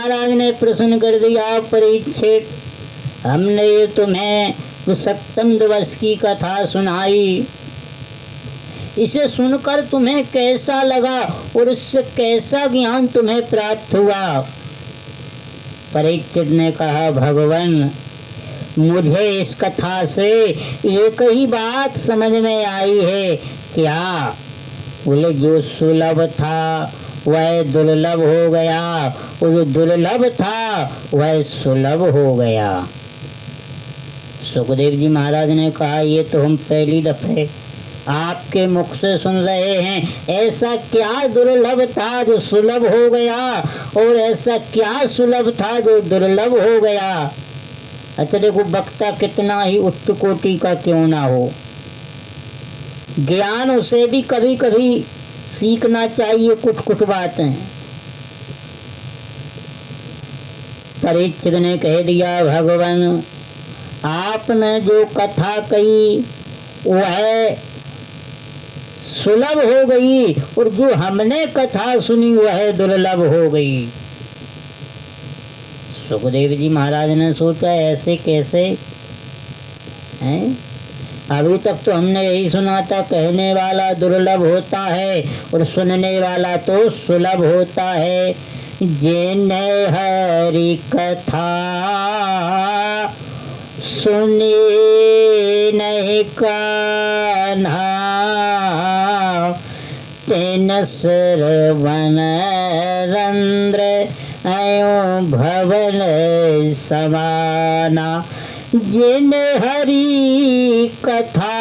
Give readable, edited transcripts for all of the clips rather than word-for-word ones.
महाराज ने प्रश्न कर दिया, परीक्षित हमने ये तुम्हें तो सप्तम दिवस की कथा सुनाई, इसे सुनकर तुम्हें कैसा लगा और इससे कैसा ज्ञान तुम्हें प्राप्त हुआ? परीक्षित ने कहा, भगवान मुझे इस कथा से एक ही बात समझ में आई है। क्या? बोले जो सुलभ था वह दुर्लभ हो गया और जो दुर्लभ था वह सुलभ हो गया। सुखदेव जी महाराज ने कहा, ये तो हम पहली दफे आपके मुख से सुन रहे हैं। ऐसा क्या दुर्लभ था जो सुलभ हो गया और ऐसा क्या सुलभ था जो दुर्लभ हो गया? अच्छा देखो, वक्ता कितना ही उच्च कोटि का क्यों ना हो, ज्ञान उसे भी कभी कभी सीखना चाहिए कुछ कुछ बातें। परीक्षित ने कह दिया, भगवान आपने जो कथा कही वह सुलभ हो गई और जो हमने कथा सुनी वह दुर्लभ हो गई। सुखदेव जी महाराज ने सोचा, ऐसे कैसे हैं? अभी तक तो हमने यही सुना था, कहने वाला दुर्लभ होता है और सुनने वाला तो सुलभ होता है। जिने हरि कथा सुनी नहीं कान्हा, तेन श्रवण रंध्र अयो भवन समाना। जिन हरि कथा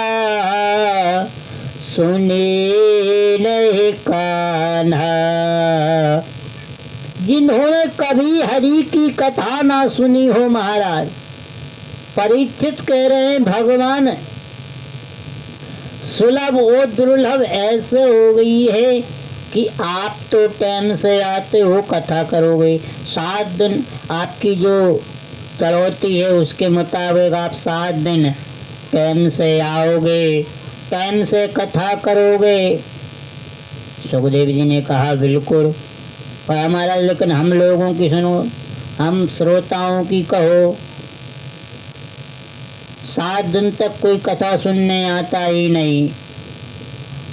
सुनी नहीं कान्हा, जिन्होंने कभी हरि की कथा ना सुनी हो। महाराज परीक्षित कह रहे हैं, भगवान सुलभ और दुर्लभ ऐसे हो गई है कि आप तो टाइम से आते हो, कथा करोगे 7 दिन, आपकी जो चरौती है उसके मुताबिक आप 7 दिन टाइम से आओगे, टाइम से कथा करोगे। सुखदेव जी ने कहा, बिल्कुल। और हमारा, लेकिन हम लोगों की सुनो, हम श्रोताओं की कहो, 7 दिन तक कोई कथा सुनने आता ही नहीं।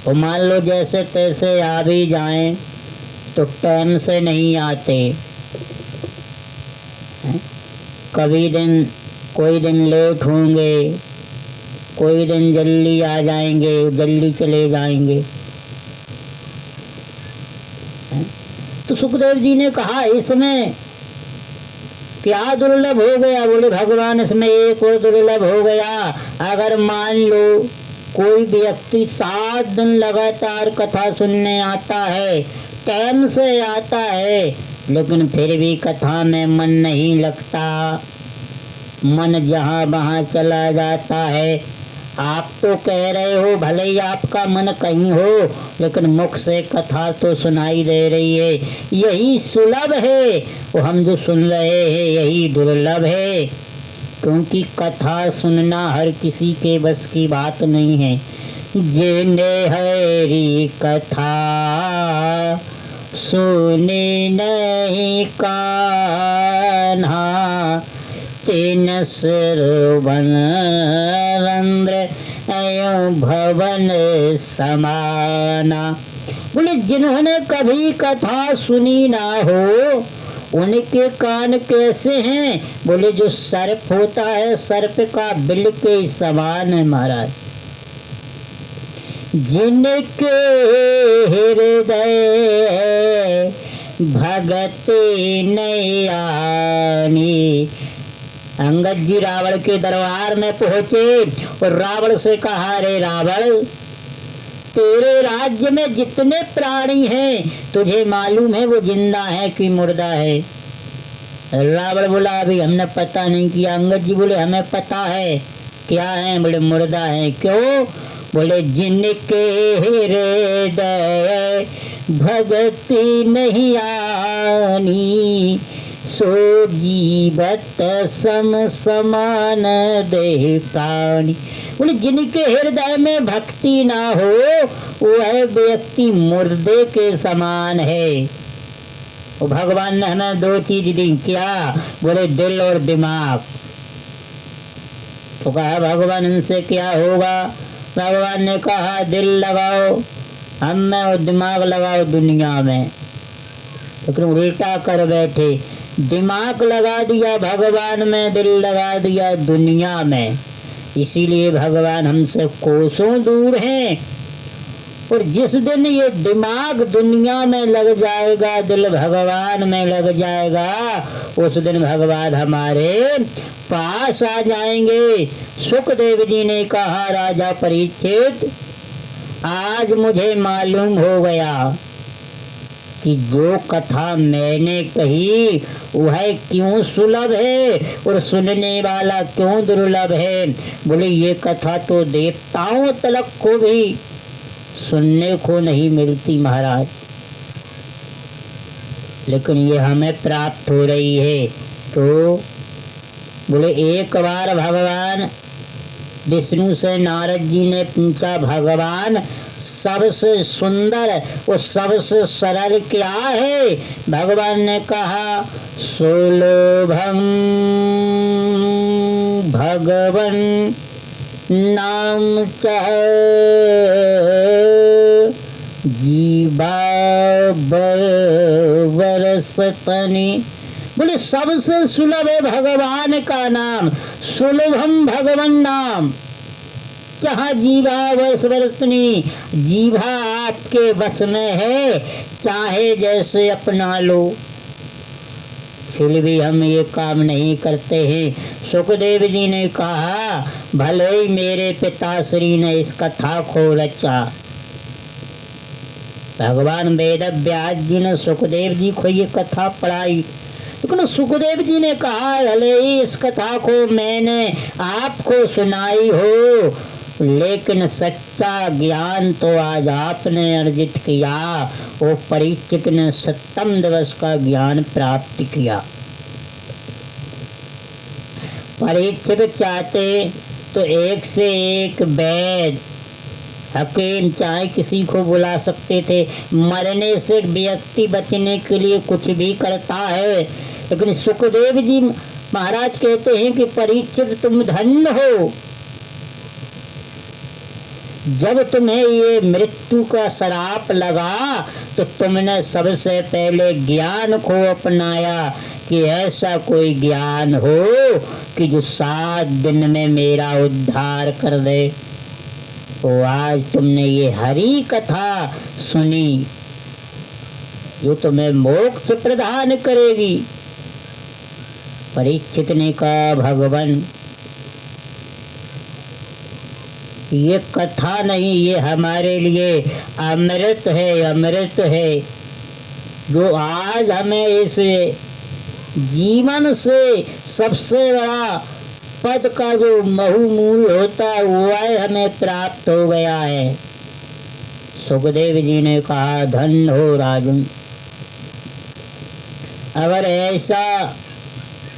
और मान लो जैसे तैसे आ भी जाएं तो टाइम से नहीं आते। कभी दिन कोई दिन लेट होंगे, कोई दिन जल्दी आ जाएंगे, जल्दी चले जाएंगे। तो सुखदेव जी ने कहा, इसमें क्या दुर्लभ हो गया? बोले, भगवान इसमें एक और दुर्लभ हो गया। अगर मान लो कोई व्यक्ति 7 दिन लगातार कथा सुनने आता है, टाइम से आता है, लेकिन फिर भी कथा में मन नहीं लगता, मन जहाँ वहाँ चला जाता है। आप तो कह रहे हो, भले ही आपका मन कहीं हो, लेकिन मुख से कथा तो सुनाई दे रही है। यही सुलभ है, वो हम जो सुन रहे हैं यही दुर्लभ है, क्योंकि कथा सुनना हर किसी के बस की बात नहीं है। जिने हरि कथा सुने नहीं कान्हा, तेन श्रवण रंध्र अयो भवन समाना। बोले, जिन्होंने कभी कथा सुनी ना हो उनके कान कैसे हैं? बोले, जो सर्प होता है, सर्प का बिल के समान है। महाराज, जिनके हृदय भगति नहीं आनी। अंगद जी रावण के दरबार में पहुंचे और रावण से कहा, रे रावण, तेरे राज्य में जितने प्राणी हैं तुझे मालूम है वो जिंदा है कि मुर्दा है? रावण बोला, अभी हमने पता नहीं किया। अंगद जी बोले, हमें पता है। क्या है? बोले, मुर्दा है। क्यों? बोले, जिनके हृदय भगति नहीं आनी, सो जीवत सम समान देह प्राणी। बोले, जिनके हृदय में भक्ति ना हो वह व्यक्ति मुर्दे के समान है। वो भगवान ने हमें दो चीज दी, क्या? बोले दिल और दिमाग। तो कहा भगवान इनसे क्या होगा? भगवान ने कहा दिल लगाओ हम में और दिमाग लगाओ दुनिया में। लेकिन उल्टा कर बैठे, दिमाग लगा दिया भगवान में, दिल लगा दिया दुनिया में। इसीलिए भगवान हमसे कोसों दूर हैं। और जिस दिन ये दिमाग दुनिया में लग जाएगा, दिल भगवान में लग जाएगा, उस दिन भगवान हमारे पास आ जाएंगे। सुखदेव जी ने कहा राजा परीक्षित, आज मुझे मालूम हो गया कि जो कथा मैंने कही वह क्यों सुलभ है और सुनने वाला क्यों दुर्लभ है। बोले ये कथा तो देवताओं तलक को भी सुनने को नहीं मिलती महाराज, लेकिन ये हमें प्राप्त हो रही है। तो बोले एक बार भगवान विष्णु से नारद जी ने पूछा, भगवान सबसे सुंदर और सबसे सरल क्या है? भगवान ने कहा सुलभम भगवन नाम चाह जीवा बरसतनी। बोले सबसे सुलभ है भगवान का नाम, सुलभम भगवन नाम चाह जीवा वशवर्तनी। जीवा आपके वश में है, चाहे जैसे अपना लो। फिर भी हम ये काम नहीं करते हैं। सुखदेव जी ने कहा भले ही मेरे पिताश्री ने इस कथा को रचा। भगवान वेद व्यास जी ने सुखदेव जी को ये कथा पढ़ाई, लेकिन सुखदेव जी ने कहा भले ही इस कथा को मैंने आपको सुनाई हो, लेकिन सच्चा ज्ञान तो आज आपने अर्जित किया। वो परीक्षित ने 7 दिवस का ज्ञान प्राप्त किया। परीक्षित चाहते तो एक से एक वैद हकीम चाहे किसी को बुला सकते थे। मरने से व्यक्ति बचने के लिए कुछ भी करता है, लेकिन सुखदेव जी महाराज कहते हैं कि परीक्षित तुम धन्य हो, जब तुम्हें ये मृत्यु का श्राप लगा तो तुमने सबसे पहले ज्ञान को अपनाया कि ऐसा कोई ज्ञान हो कि जो 7 दिन में मेरा उद्धार कर दे। तो आज तुमने ये हरि कथा सुनी जो तुम्हें मोक्ष प्रदान करेगी। परीक्षित ने कहा भगवान ये कथा नहीं, ये हमारे लिए अमृत है, अमृत है, जो आज हमें इस जीवन से सबसे बड़ा पद का जो बहुमूल्य होता है वह हमें प्राप्त हो गया है। सुखदेव जी ने कहा धन्य हो राजन, अगर ऐसा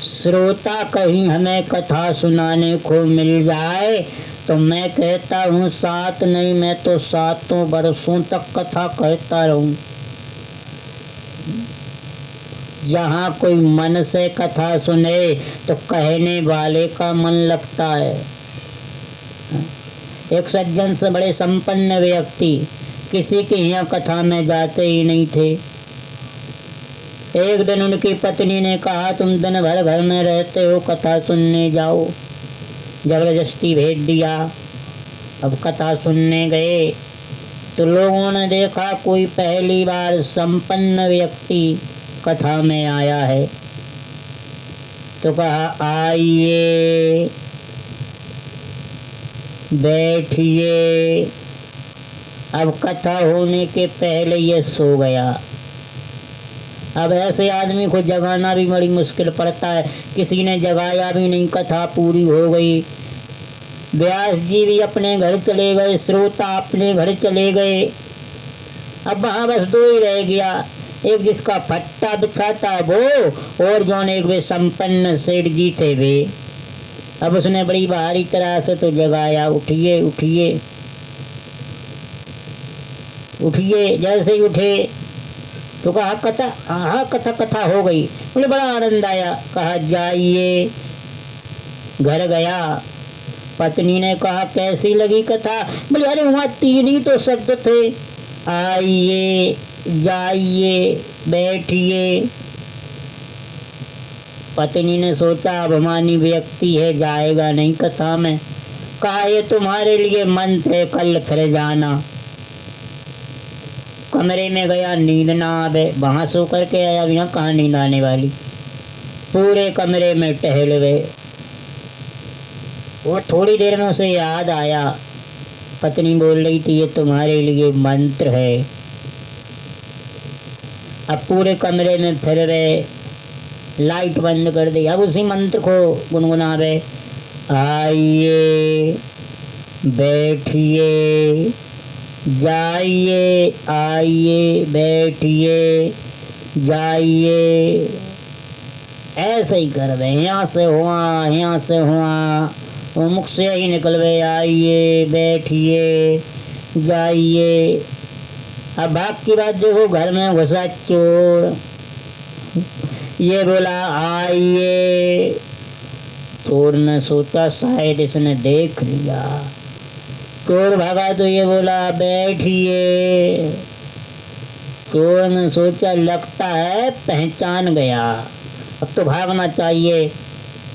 श्रोता कहीं हमें कथा सुनाने को मिल जाए तो मैं कहता हूँ 7 नहीं, मैं तो 7 वर्षों तक कथा कहता रहूं। जहाँ कोई मन से कथा सुने तो कहने वाले का मन लगता है। एक सज्जन से बड़े संपन्न व्यक्ति किसी के यहाँ कथा में जाते ही नहीं थे। एक दिन उनकी पत्नी ने कहा तुम दिन भर घर में रहते हो, कथा सुनने जाओ। जबरदस्ती भेज दिया। अब कथा सुनने गए तो लोगों ने देखा कोई पहली बार संपन्न व्यक्ति कथा में आया है, तो कहा आइए बैठिए। अब कथा होने के पहले ये सो गया। अब ऐसे आदमी को जगाना भी बड़ी मुश्किल पड़ता है, किसी ने जगाया भी नहीं, कथा पूरी हो गई। व्यास जी भी अपने घर चले गए, श्रोता अपने घर चले गए। अब वहाँ बस 2 ही रह गया, एक जिसका फट्टा बिछाता वो और जो एक वे संपन्न सेठ जी थे वे। अब उसने बड़ी भारी तरह से तो जगाया, उठिए उठिए उठिए। जैसे ही उठे तो कहा कथा, हाँ कथा कथा हो गई। बोले बड़ा आनंद आया। कहा जाइए। घर गया, पत्नी ने कहा कैसी लगी कथा? बोले अरे वहाँ 3 ही तो शब्द थे, आइए, जाइए, बैठिए। पत्नी ने सोचा अभिमानी व्यक्ति है, जाएगा नहीं कथा में। कहा ये तुम्हारे लिए मंत्र है, कल फिर जाना। कमरे में गया, नींद ना आवे, वहां सो करके आया। यहाँ कहाँ नींद आने वाली। पूरे कमरे में टहल गए। वो थोड़ी देर में उसे याद आया, पत्नी बोल रही थी ये तुम्हारे लिए मंत्र है। अब पूरे कमरे में फिर गए, लाइट बंद कर दी। अब उसी मंत्र को गुनगुनावे, आइए, बैठिए, जाइए, आइए, बैठिए, जाइए। ऐसे ही कर रहे, यहाँ से हुआ, यहाँ से हुआ, वो मुख से ही निकल गए, आइए, बैठिए, जाइए। अब भाग की बात देखो, घर में घुसा चोर। ये बोला आइए। चोर ने सोचा शायद इसने देख लिया। चोर भागा तो ये बोला बैठिए। चोर ने सोचा लगता है पहचान गया, अब तो भागना चाहिए।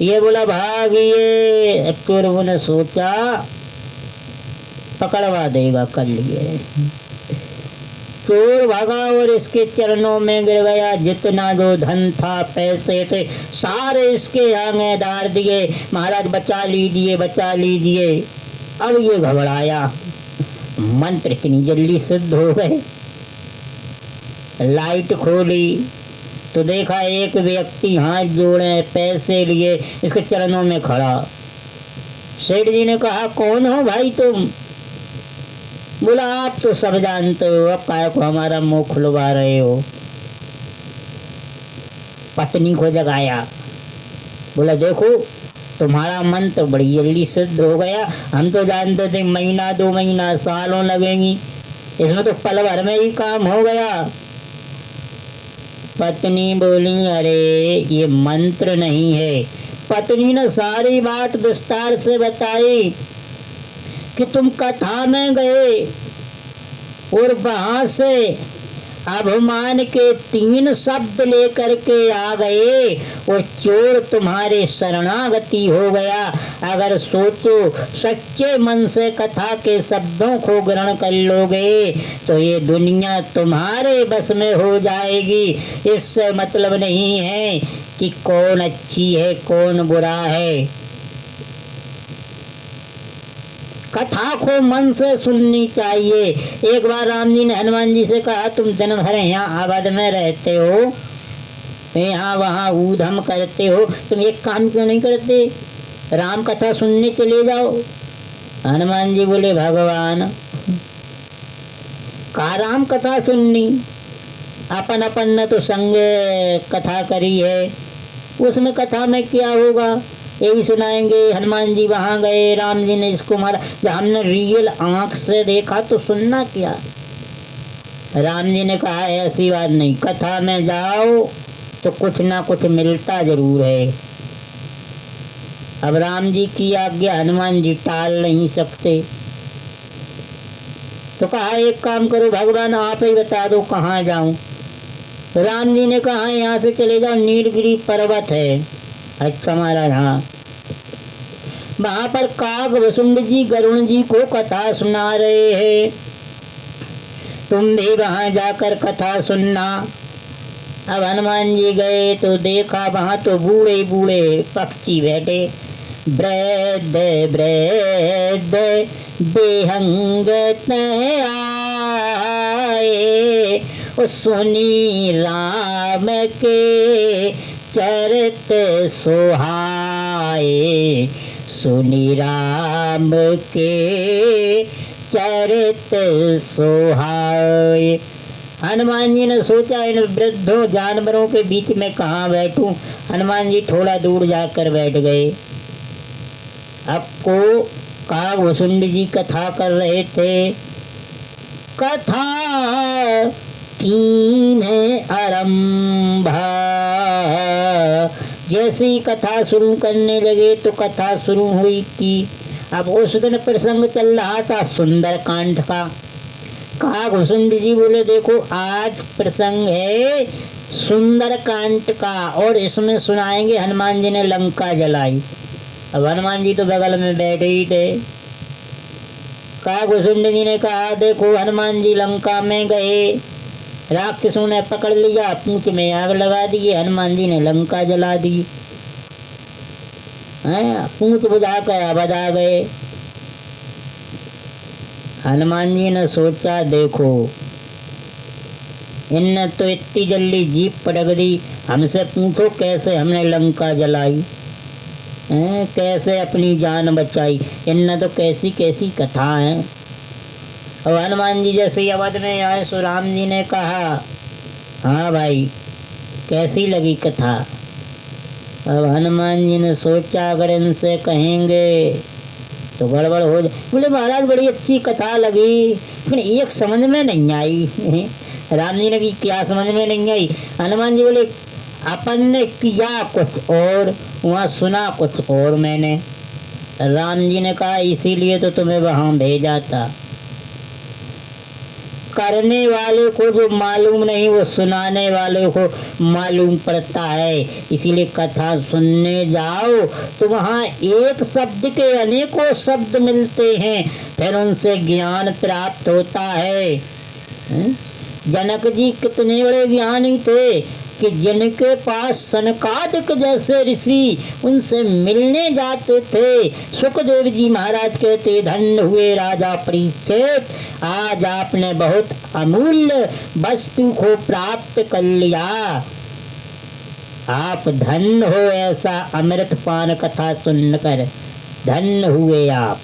ये बोला भागिए। चोर ने सोचा पकड़वा देगा कर लिए। चोर भागा और इसके चरणों में गिर गया। जितना जो धन था, पैसे थे, सारे इसके आगे डाल दिए। महाराज बचा लीजिए, बचा लीजिए। अब ये घबराया, मंत्र इतनी जल्दी सिद्ध हो गए। लाइट खोली तो देखा एक व्यक्ति हाथ जोड़े, पैसे लिए, इसके चरणों में खड़ा। सेठ जी ने कहा कौन हो भाई तुम? बोला आप तो सब जानते हो, अब काय को हमारा मुंह खुलवा रहे हो? पत्नी को जगाया, बोला देखो तुम्हारा मंत्र बड़ी जल्दी सिद्ध हो गया। हम तो जानते थे महीना 2 महीना सालों लगेंगी, इसमें तो पल भर में ही काम हो गया। पत्नी बोली अरे ये मंत्र नहीं है। पत्नी ने सारी बात विस्तार से बताई कि तुम कथा में गए और वहां से अभिमान के 3 शब्द लेकर के आ गए और चोर तुम्हारे शरणागति हो गया। अगर सोचो सच्चे मन से कथा के शब्दों को ग्रहण कर लोगे तो ये दुनिया तुम्हारे बस में हो जाएगी। इससे मतलब नहीं है कि कौन अच्छी है कौन बुरा है। कथा को मन से सुननी चाहिए। एक बार राम जी ने हनुमान जी से कहा तुम दिन भर यहाँ अवध में रहते हो, यहाँ वहाँ ऊधम करते हो, तुम एक काम क्यों नहीं करते, राम कथा सुनने चले जाओ। हनुमान जी बोले भगवान का राम कथा सुननी, अपन अपन ने तो संग कथा करी है, उसमें कथा में क्या होगा, यही सुनाएंगे। हनुमान जी वहां गए, राम जी ने इसको मारा, जब हमने रियल आंख से देखा तो सुनना क्या। राम जी ने कहा ऐसी बात नहीं, कथा में जाओ तो कुछ ना कुछ मिलता जरूर है। अब राम जी की आज्ञा हनुमान जी टाल नहीं सकते, तो कहा एक काम करो भगवान आप ही बता दो कहाँ जाऊं। राम जी ने कहा यहाँ से चले जाओ, नीलगिरी पर्वत है। अच्छा महाराज हाँ। वहां पर काग वसुंड जी गरुण जी को कथा सुना रहे हैं, तुम भी वहां जाकर कथा सुनना। अब हनुमान जी गए तो देखा वहां तो बूढ़े बूढ़े पक्षी बैठे, वृद्ध वृद्ध बेहंग आए, सुनी राम के चरित सुहाए, सुनी राम के चरित सुहाए। हनुमान जी ने सोचा इन वृद्धों जानवरों के बीच में कहाँ बैठूं। हनुमान जी थोड़ा दूर जाकर बैठ गए। अब को काग वसुंड जी कथा कर रहे थे। कथा कीन्हे आरंभा। जैसे ही कथा शुरू करने लगे तो कथा शुरू हुई कि अब उस दिन प्रसंग चल रहा था सुंदर कांड का। कहा घुसुंड जी बोले देखो आज प्रसंग है सुंदर कांड का और इसमें सुनाएंगे हनुमान जी ने लंका जलाई। अब हनुमान जी तो बगल में बैठे ही थे। कहा घुसुंड जी ने कहा देखो हनुमान जी लंका में गए, राक्षसों ने पकड़ लिया, पूंछ में आग लगा दी, हनुमान जी ने लंका जला दी। पूंछ बुझा कर बजा गए। हनुमान जी ने सोचा देखो इनने तो इतनी जल्दी जीप पटक दी, हमसे पूछो कैसे हमने लंका जलाई, कैसे अपनी जान बचाई, इनने तो कैसी कैसी कथा है। और हनुमान जी जैसे ही अवध में आए सो राम जी ने कहा हाँ भाई कैसी लगी कथा। अब हनुमान जी ने सोचा अगर इनसे कहेंगे तो गड़बड़ हो जाए। बोले महाराज बड़ी अच्छी कथा लगी लेकिन एक समझ में नहीं आई। राम जी ने कि क्या समझ में नहीं आई। हनुमान जी बोले अपन ने किया कुछ और वहाँ सुना कुछ और मैंने। राम जी ने कहा इसीलिए तो तुम्हें वहाँ भेजा था। करने वाले को जो मालूम नहीं वो सुनाने वाले को मालूम पड़ता है। इसीलिए कथा सुनने जाओ तो वहाँ एक शब्द के अनेकों शब्द मिलते हैं, फिर उनसे ज्ञान प्राप्त होता है। जनक जी कितने बड़े ज्ञानी थे कि जिनके पास सनकादिक जैसे ऋषि उनसे मिलने जाते थे। सुखदेव जी महाराज कहते धन्य हुए राजा परीक्षित, आज आपने बहुत अमूल्य वस्तु को प्राप्त कर लिया। आप धन्य हो, ऐसा अमृत पान कथा सुनकर धन्य हुए आप।